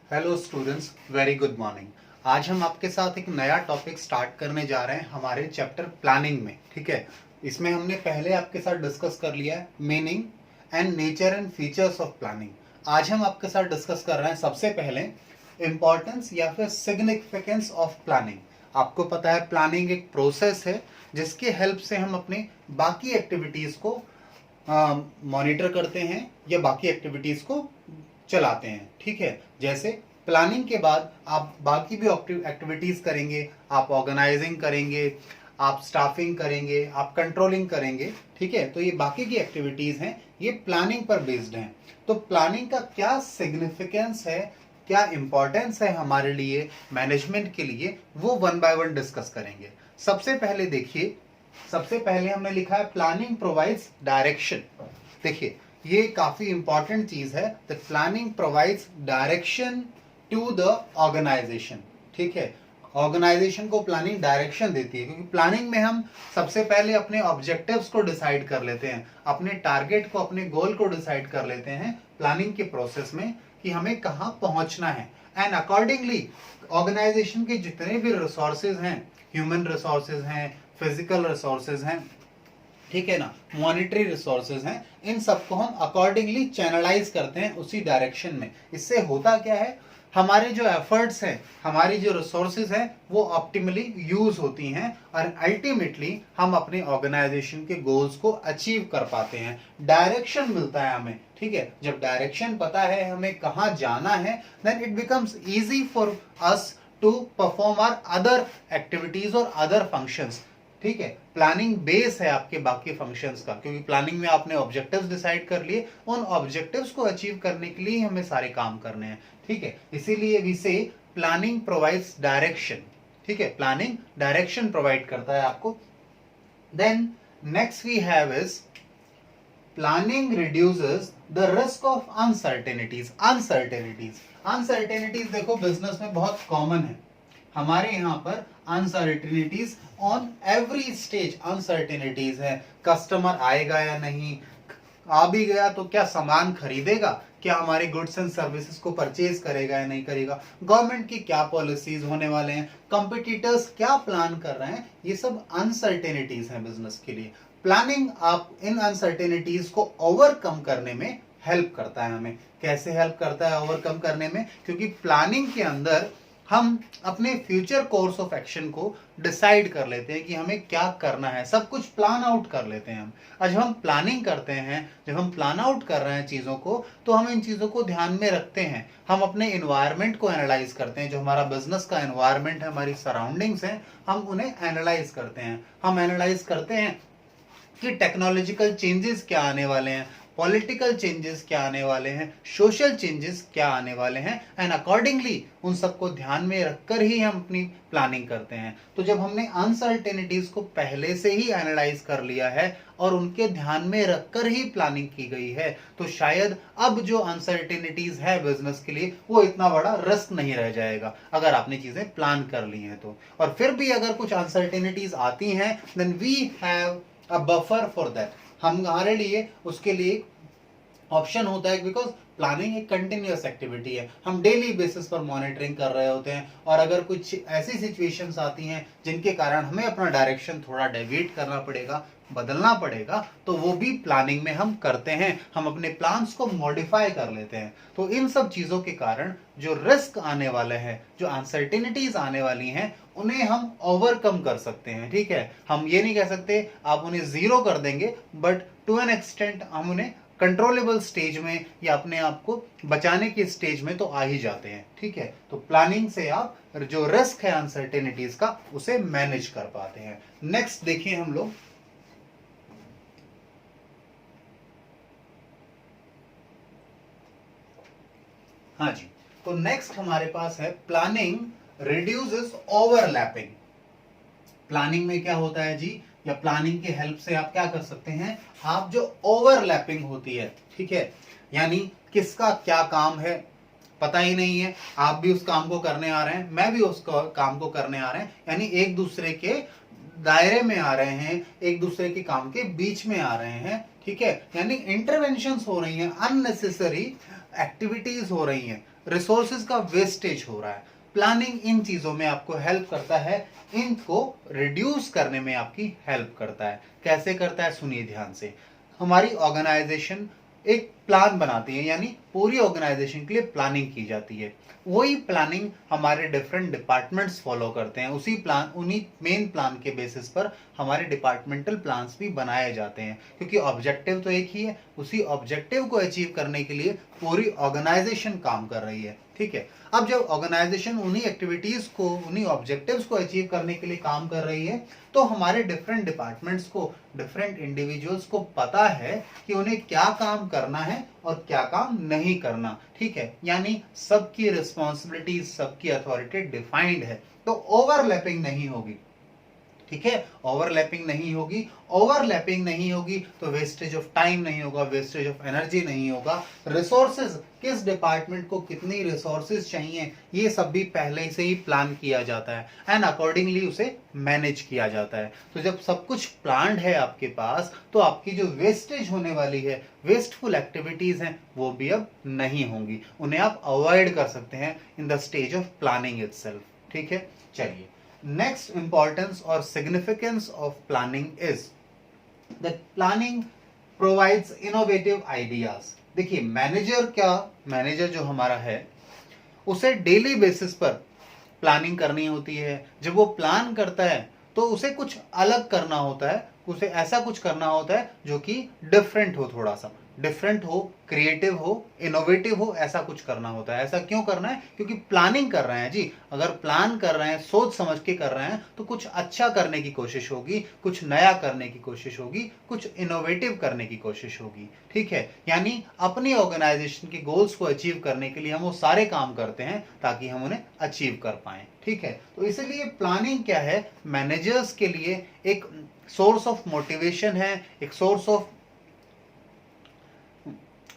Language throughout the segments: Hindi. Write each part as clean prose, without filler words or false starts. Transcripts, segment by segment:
Hello students, very good morning. आज हम आपके साथ एक नया टॉपिक स्टार्ट करने जा रहे हैं हमारे चैप्टर प्लानिंग में। ठीक है, इसमें हमने पहले आपके साथ डिस्कस कर लिया है meaning and nature and features of planning. आज हम आपके साथ डिस्कस कर रहे हैं सबसे पहले इम्पॉर्टेंस या फिर सिग्निफिकेंस ऑफ प्लानिंग। आपको पता है प्लानिंग एक प्रोसेस है जिसकी हेल्प से हम अपनी बाकी एक्टिविटीज को मॉनिटर करते हैं या बाकी एक्टिविटीज को चलाते हैं। ठीक है, जैसे प्लानिंग के बाद आप बाकी भी एक्टिविटीज करेंगे, आप ऑर्गेनाइजिंग करेंगे, आप स्टाफिंग करेंगे, आप कंट्रोलिंग करेंगे। ठीक है, तो ये बाकी की एक्टिविटीज हैं, ये प्लानिंग पर बेस्ड हैं। तो प्लानिंग का क्या सिग्निफिकेंस है, क्या इंपॉर्टेंस है हमारे लिए, मैनेजमेंट के लिए, वो वन बाय वन डिस्कस करेंगे। सबसे पहले देखिए, सबसे पहले हमने लिखा है प्लानिंग प्रोवाइड्स डायरेक्शन। देखिए, ये काफी इंपॉर्टेंट चीज है। The planning provides direction to the organization. ठीक है, ऑर्गेनाइजेशन को प्लानिंग डायरेक्शन देती है, क्योंकि प्लानिंग में हम सबसे पहले अपने ऑब्जेक्टिव्स को डिसाइड कर लेते हैं, अपने टारगेट को, अपने गोल को डिसाइड कर लेते हैं प्लानिंग के प्रोसेस में कि हमें कहाँ पहुंचना है। एंड अकॉर्डिंगली ऑर्गेनाइजेशन के जितने भी रिसोर्सेज हैं, ह्यूमन रिसोर्सेज हैं, फिजिकल रिसोर्सेज हैं, ठीक है ना, मॉनिटरी रिसोर्सेज हैं, इन सबको हम अकॉर्डिंगली चैनलाइज करते हैं उसी डायरेक्शन में। इससे होता क्या है, हमारे जो एफर्ट्स हैं, हमारी जो रिसोर्सेज हैं, वो ऑप्टिमली यूज होती हैं और अल्टीमेटली हम अपने ऑर्गेनाइजेशन के गोल्स को अचीव कर पाते हैं। डायरेक्शन मिलता है हमें। ठीक है, जब डायरेक्शन पता है हमें कहाँ जाना है, then it becomes easy for us to perform our other activities और अदर फंक्शंस। ठीक है, प्लानिंग बेस है आपके बाकी फंक्शंस का, क्योंकि प्लानिंग में आपने ऑब्जेक्टिव्स डिसाइड कर लिए, उन ऑब्जेक्टिव्स को अचीव करने के लिए हमें सारे काम करने हैं। ठीक है, इसीलिए वी से प्लानिंग प्रोवाइड्स डायरेक्शन। ठीक है, प्लानिंग डायरेक्शन प्रोवाइड करता है आपको। Then next we have is planning reduces the risk of uncertainties. Uncertainties देखो बिजनेस में बहुत कॉमन है। हमारे यहाँ पर uncertainties on every stage uncertainties है। कस्टमर आएगा या नहीं, आ भी गया तो क्या सामान खरीदेगा, क्या हमारे गुड्स एंड सर्विसेज को परचेज करेगा या नहीं करेगा, गवर्नमेंट की क्या पॉलिसीज होने वाले हैं, कंपटीटर्स क्या प्लान कर रहे हैं, ये सब अनसर्टेनिटीज हैं बिजनेस के लिए। प्लानिंग आप इन अनसर्टेनिटीज को ओवरकम करने में हेल्प करता है। हमें कैसे हेल्प करता है ओवरकम करने में, क्योंकि प्लानिंग के अंदर हम अपने फ्यूचर कोर्स ऑफ एक्शन को डिसाइड कर लेते हैं कि हमें क्या करना है, सब कुछ प्लान आउट कर लेते हैं हम। आज हम प्लानिंग करते हैं, जब हम प्लान आउट कर रहे हैं चीज़ों को, तो हम इन चीज़ों को ध्यान में रखते हैं। हम अपने इन्वायरमेंट को एनालाइज करते हैं, जो हमारा बिजनेस का इन्वायरमेंट है, हमारी सराउंडिंग्स हैं, हम उन्हें एनालाइज करते हैं। हम एनालाइज करते हैं कि टेक्नोलॉजिकल चेंजेस क्या आने वाले हैं, पॉलिटिकल चेंजेस क्या आने वाले हैं, सोशल चेंजेस क्या आने वाले हैं, एंड अकॉर्डिंगली उन सबको ध्यान में रखकर ही हम अपनी प्लानिंग करते हैं। तो जब हमने अनसर्टेनिटीज को पहले से ही एनालाइज कर लिया है और उनके ध्यान में रखकर ही प्लानिंग की गई है, तो शायद अब जो अनसर्टेनिटीज है बिजनेस के लिए वो इतना बड़ा रिस्क नहीं रह जाएगा, अगर आपने चीजें प्लान कर ली हैं तो। और फिर भी अगर कुछ अनसर्टेनिटीज आती हैं, then we have a buffer for that. हमारे लिए उसके लिए ऑप्शन होता है, बिकॉज प्लानिंग एक कंटिन्यूअस एक्टिविटी है। हम डेली बेसिस पर मॉनिटरिंग कर रहे होते हैं, और अगर कुछ ऐसी सिचुएशंस आती हैं जिनके कारण हमें अपना डायरेक्शन थोड़ा डेविएट करना पड़ेगा, बदलना पड़ेगा, तो वो भी प्लानिंग में हम करते हैं। हम अपने प्लान्स को मॉडिफाई कर लेते हैं। तो इन सब चीजों के कारण जो रिस्क आने वाले हैं, जो अनसर्टेनिटीज आने वाली हैं, उन्हें हम ओवरकम कर सकते हैं। ठीक है, हम ये नहीं कह सकते आप उन्हें जीरो कर देंगे, बट टू एन एक्सटेंट हम उन्हें कंट्रोलेबल स्टेज में या अपने आप को बचाने के स्टेज में तो आ ही जाते हैं। ठीक है, तो प्लानिंग से आप जो रिस्क है अनसर्टेनिटीज का, उसे मैनेज कर पाते हैं। नेक्स्ट देखिए हम लोग, हाँ जी, तो नेक्स्ट हमारे पास है प्लानिंग रिड्यूसेस ओवरलैपिंग। प्लानिंग में क्या होता है जी, या प्लानिंग की हेल्प से आप क्या कर सकते हैं, आप जो ओवरलैपिंग होती है, ठीक है, यानी किसका क्या काम है पता ही नहीं है, आप भी उस काम को करने आ रहे हैं, मैं भी उस काम को करने आ रहे हैं, यानी एक दूसरे के दायरे में आ रहे हैं, एक दूसरे के काम के बीच में आ रहे हैं। ठीक है, यानी इंटरवेंशंस हो रही हैं, अननेसेसरी एक्टिविटीज हो रही हैं, रिसोर्सेज का वेस्टेज हो रहा है। प्लानिंग इन चीजों में आपको हेल्प करता है, इनको रिड्यूस करने में आपकी हेल्प करता है। कैसे करता है सुनिए ध्यान से। हमारी ऑर्गेनाइजेशन एक प्लान बनाती है, यानी पूरी ऑर्गेनाइजेशन के लिए प्लानिंग की जाती है। वही प्लानिंग हमारे डिफरेंट डिपार्टमेंट्स फॉलो करते हैं। उन्हीं मेन प्लान के बेसिस पर हमारे डिपार्टमेंटल प्लान्स भी बनाए जाते हैं, क्योंकि ऑब्जेक्टिव तो एक ही है। उसी ऑब्जेक्टिव को अचीव करने के लिए पूरी ऑर्गेनाइजेशन काम कर रही है, ठीक है। अब जब ऑर्गेनाइजेशन उन्हीं एक्टिविटीज को, उन्हीं ऑब्जेक्टिव्स को अचीव करने के लिए काम कर रही है, तो हमारे डिफरेंट डिपार्टमेंट्स को, डिफरेंट इंडिविजुअल्स को पता है कि उन्हें क्या काम करना है और क्या काम नहीं करना, ठीक है। यानी सबकी रिस्पॉन्सिबिलिटी, सबकी अथॉरिटी डिफाइंड है, तो ओवरलैपिंग नहीं होगी, ठीक है। ओवरलैपिंग नहीं होगी, ओवरलैपिंग नहीं होगी तो वेस्टेज ऑफ टाइम नहीं होगा, वेस्टेज ऑफ एनर्जी नहीं होगा। रिसोर्सेज, किस डिपार्टमेंट को कितनी रिसोर्सेज चाहिए, ये सब भी पहले से ही प्लान किया जाता है एंड अकॉर्डिंगली उसे मैनेज किया जाता है। तो जब सब कुछ प्लान्ड है आपके पास, तो आपकी जो वेस्टेज होने वाली है, वेस्टफुल एक्टिविटीज हैं, वो भी अब नहीं होंगी। उन्हें आप अवॉइड कर सकते हैं in the stage of planning itself, ठीक है। चलिए, next importance or significance of planning is that planning provides innovative ideas। देखिए मैनेजर जो हमारा है, उसे डेली बेसिस पर प्लानिंग करनी होती है। जब वो प्लान करता है तो उसे कुछ अलग करना होता है, उसे ऐसा कुछ करना होता है जो कि डिफरेंट हो, थोड़ा सा डिफरेंट हो, क्रिएटिव हो, इनोवेटिव हो, ऐसा कुछ करना होता है। ऐसा क्यों करना है? क्योंकि प्लानिंग कर रहे हैं जी। अगर प्लान कर रहे हैं, सोच समझ के कर रहे हैं, तो कुछ अच्छा करने की कोशिश होगी, कुछ नया करने की कोशिश होगी, कुछ इनोवेटिव करने की कोशिश होगी, ठीक है। यानी अपनी ऑर्गेनाइजेशन के गोल्स को अचीव करने के लिए हम वो सारे काम करते हैं ताकि हम उन्हें अचीव कर पाए, ठीक है। तो इसलिए प्लानिंग क्या है, मैनेजर्स के लिए एक सोर्स ऑफ मोटिवेशन है, एक सोर्स ऑफ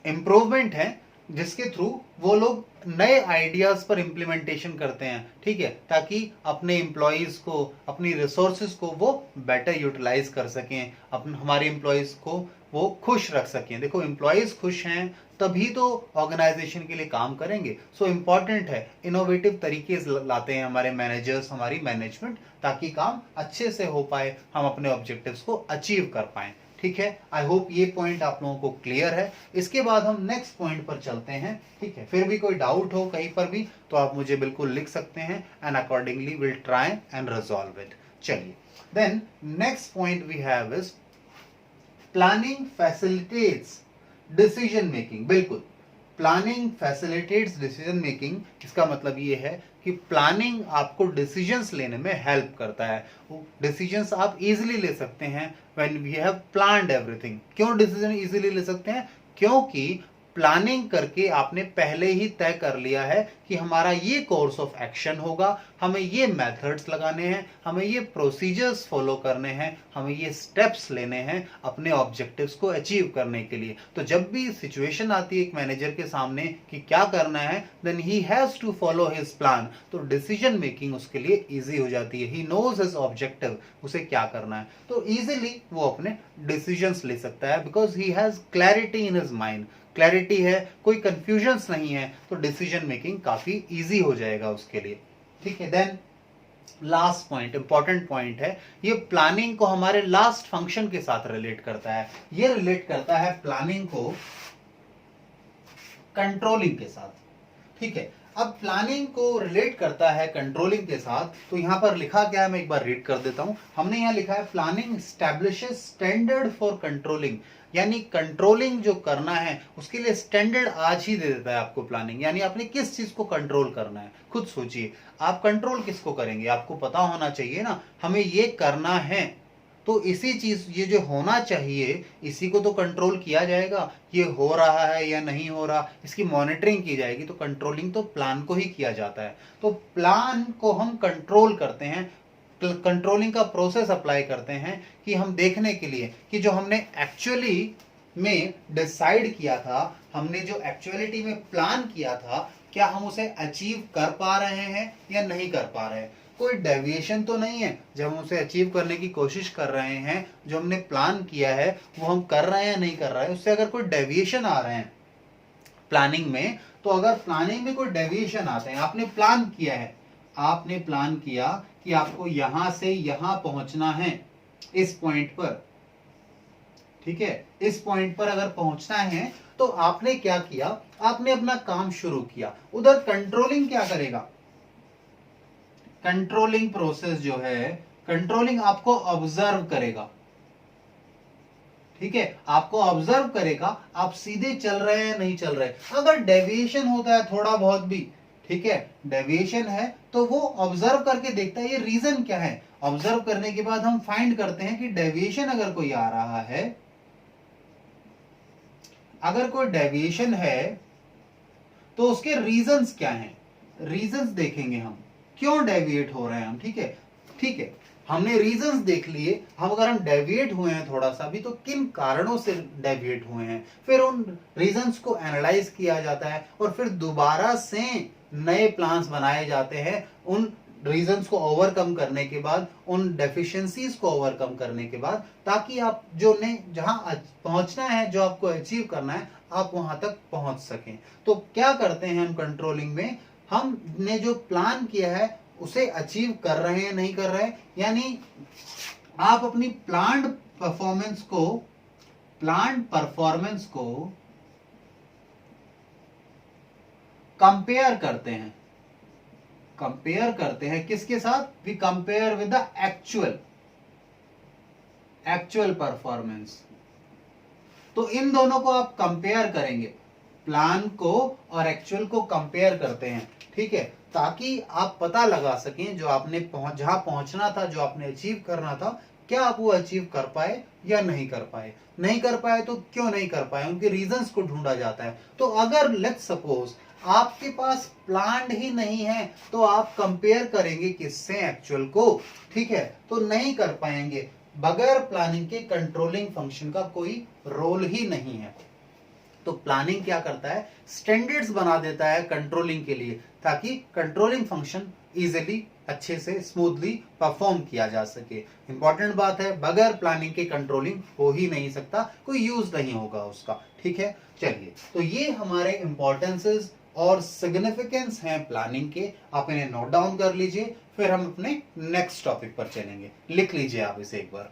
इंप्रूवमेंट है, जिसके थ्रू वो लोग नए आइडियाज पर इंप्लीमेंटेशन करते हैं, ठीक है, ताकि अपने एम्प्लॉयज को, अपनी रिसोर्सेज को वो बेटर यूटिलाइज कर सकें, हमारे एम्प्लॉयज को वो खुश रख सकें। देखो, एम्प्लॉयज खुश हैं तभी तो ऑर्गेनाइजेशन के लिए काम करेंगे। सो इंपॉर्टेंट है, इनोवेटिव तरीके लाते हैं हमारे मैनेजर्स, हमारी मैनेजमेंट, ताकि काम अच्छे से हो पाए, हम अपने ऑब्जेक्टिव्स को अचीव कर पाए, ठीक है। आई होप ये पॉइंट आप लोगों को क्लियर है। इसके बाद हम नेक्स्ट पॉइंट पर चलते हैं, ठीक है। फिर भी कोई डाउट हो कहीं पर भी तो आप मुझे बिल्कुल लिख सकते हैं and accordingly will try and resolve it. चलिए, then next point we have is planning facilitates decision making. बिल्कुल, प्लानिंग फैसिलिटेट्स डिसीजन मेकिंग, इसका मतलब ये है कि प्लानिंग आपको डिसीजंस लेने में हेल्प करता है। डिसीजंस आप इजीली ले सकते हैं when we have planned everything. क्यों डिसीजन इजीली ले सकते हैं? क्योंकि प्लानिंग करके आपने पहले ही तय कर लिया है कि हमारा ये कोर्स ऑफ एक्शन होगा, हमें ये मेथड्स लगाने हैं, हमें ये प्रोसीजर्स फॉलो करने हैं, हमें ये स्टेप्स लेने हैं अपने ऑब्जेक्टिव्स को अचीव करने के लिए। तो जब भी सिचुएशन आती है एक मैनेजर के सामने कि क्या करना है, then he has to follow his plan. तो डिसीजन मेकिंग उसके लिए इजी हो जाती है। ही नोज हिज ऑब्जेक्टिव, उसे क्या करना है, तो इजीली वो अपने डिसीजंस ले सकता है, because he has clarity in his mind. Clarity है, कोई कंफ्यूजन्स नहीं है, तो डिसीजन मेकिंग काफी इजी हो जाएगा उसके लिए, ठीक है। Then last point, important point है, ये प्लानिंग को हमारे लास्ट फंक्शन के साथ रिलेट करता है। ये रिलेट करता है प्लानिंग को कंट्रोलिंग के साथ, ठीक है। अब प्लानिंग को रिलेट करता है कंट्रोलिंग के साथ, तो यहां पर लिखा क्या है मैं एक बार रीड कर देता हूं। हमने यहां लिखा है planning establishes standard for controlling, यानी कंट्रोलिंग जो करना है उसके लिए स्टैंडर्ड आज ही दे देता है आपको प्लानिंग। यानी आपने किस चीज को कंट्रोल करना है, खुद सोचिए, आप कंट्रोल किसको करेंगे, आपको पता होना चाहिए ना, हमें ये करना है, तो इसी चीज, ये जो होना चाहिए इसी को तो कंट्रोल किया जाएगा। ये हो रहा है या नहीं हो रहा, इसकी मॉनिटरिंग की जाएगी। तो कंट्रोलिंग तो प्लान को ही किया जाता है। तो प्लान को हम कंट्रोल करते हैं, कंट्रोलिंग का प्रोसेस अप्लाई करते हैं कि हम देखने के लिए कि जो हमने एक्चुअली में डिसाइड किया था, हमने जो एक्चुअलिटी में प्लान किया था, क्या हम उसे अचीव कर पा रहे हैं या नहीं कर पा रहे हैं। कोई डेविएशन तो नहीं है, जब हम उसे अचीव करने की कोशिश कर रहे हैं, जो हमने प्लान किया है वो हम कर रहे हैं या नहीं कर रहे हैं, उससे अगर कोई डेविएशन आ रहे हैं प्लानिंग में, तो अगर प्लानिंग में कोई डेविएशन आते हैं, आपने प्लान किया है, आपने प्लान किया कि आपको यहां से यहां पहुंचना है इस पॉइंट पर, ठीक है, इस पॉइंट पर अगर पहुंचना है तो आपने क्या किया, आपने अपना काम शुरू किया। उधर कंट्रोलिंग क्या करेगा, कंट्रोलिंग प्रोसेस जो है, कंट्रोलिंग आपको ऑब्जर्व करेगा, ठीक है, आपको ऑब्जर्व करेगा आप सीधे चल रहे हैं नहीं चल रहे। अगर डेविएशन होता है थोड़ा बहुत भी, ठीक है, डेविएशन है तो वो ऑब्जर्व करके देखता है ये रीजन क्या है। ऑब्जर्व करने के बाद हम फाइंड करते हैं कि डेविएशन अगर कोई आ रहा है, अगर कोई डेविएशन है तो उसके रीजंस क्या हैं, रीजंस देखेंगे हम, क्यों डेविएट हो रहे हैं हम, ठीक है, ठीक है, हमने रीजंस देख लिए। हम अगर हम डेविएट हुए हैं थोड़ा सा भी तो किन कारणों से डेविएट हुए हैं, फिर उन रीजंस को एनालाइज किया जाता है और फिर दोबारा से नए प्लान्स बनाए जाते हैं उन रीजंस को ओवरकम करने के बाद, उन डेफिशिएंसीज को ओवरकम करने के बाद, ताकि आप जो ने जहां पहुंचना है, जो आपको अचीव करना है, आप वहां तक पहुंच सकें। तो क्या करते हैं हम कंट्रोलिंग में, हमने जो प्लान किया है उसे अचीव कर रहे हैं नहीं कर रहे हैं, यानी आप अपनी प्लान्ड परफॉर्मेंस को कंपेयर करते हैं, कंपेयर करते हैं किसके साथ, we compare with the actual performance. तो इन दोनों को आप कंपेयर करेंगे, प्लान को और एक्चुअल को कंपेयर करते हैं, ठीक है, ताकि आप पता लगा सकें जो आपने जहां पहुंचना था, जो आपने अचीव करना था, क्या आप वो अचीव कर पाए या नहीं कर पाए। नहीं कर पाए तो क्यों नहीं कर पाए, उनके रीजंस को ढूंढा जाता है। तो अगर लेट्स सपोज आपके पास प्लान ही नहीं है तो आप कंपेयर करेंगे किससे, एक्चुअल को, ठीक है, तो नहीं कर पाएंगे। बगैर प्लानिंग के कंट्रोलिंग फंक्शन का कोई रोल ही नहीं है। तो प्लानिंग क्या करता है, स्टैंडर्ड्स बना देता है कंट्रोलिंग के लिए, ताकि कंट्रोलिंग फंक्शन इजीली, अच्छे से, स्मूथली परफॉर्म किया जा सके। इंपॉर्टेंट बात है, बगैर प्लानिंग के कंट्रोलिंग हो ही नहीं सकता, कोई यूज नहीं होगा उसका, ठीक है। चलिए, तो ये हमारे इंपॉर्टेंसेस और सिग्निफिकेंस हैं प्लानिंग के, आप इन्हें नोट डाउन कर लीजिए, फिर हम अपने नेक्स्ट टॉपिक पर चलेंगे। लिख लीजिए आप इसे एक बार।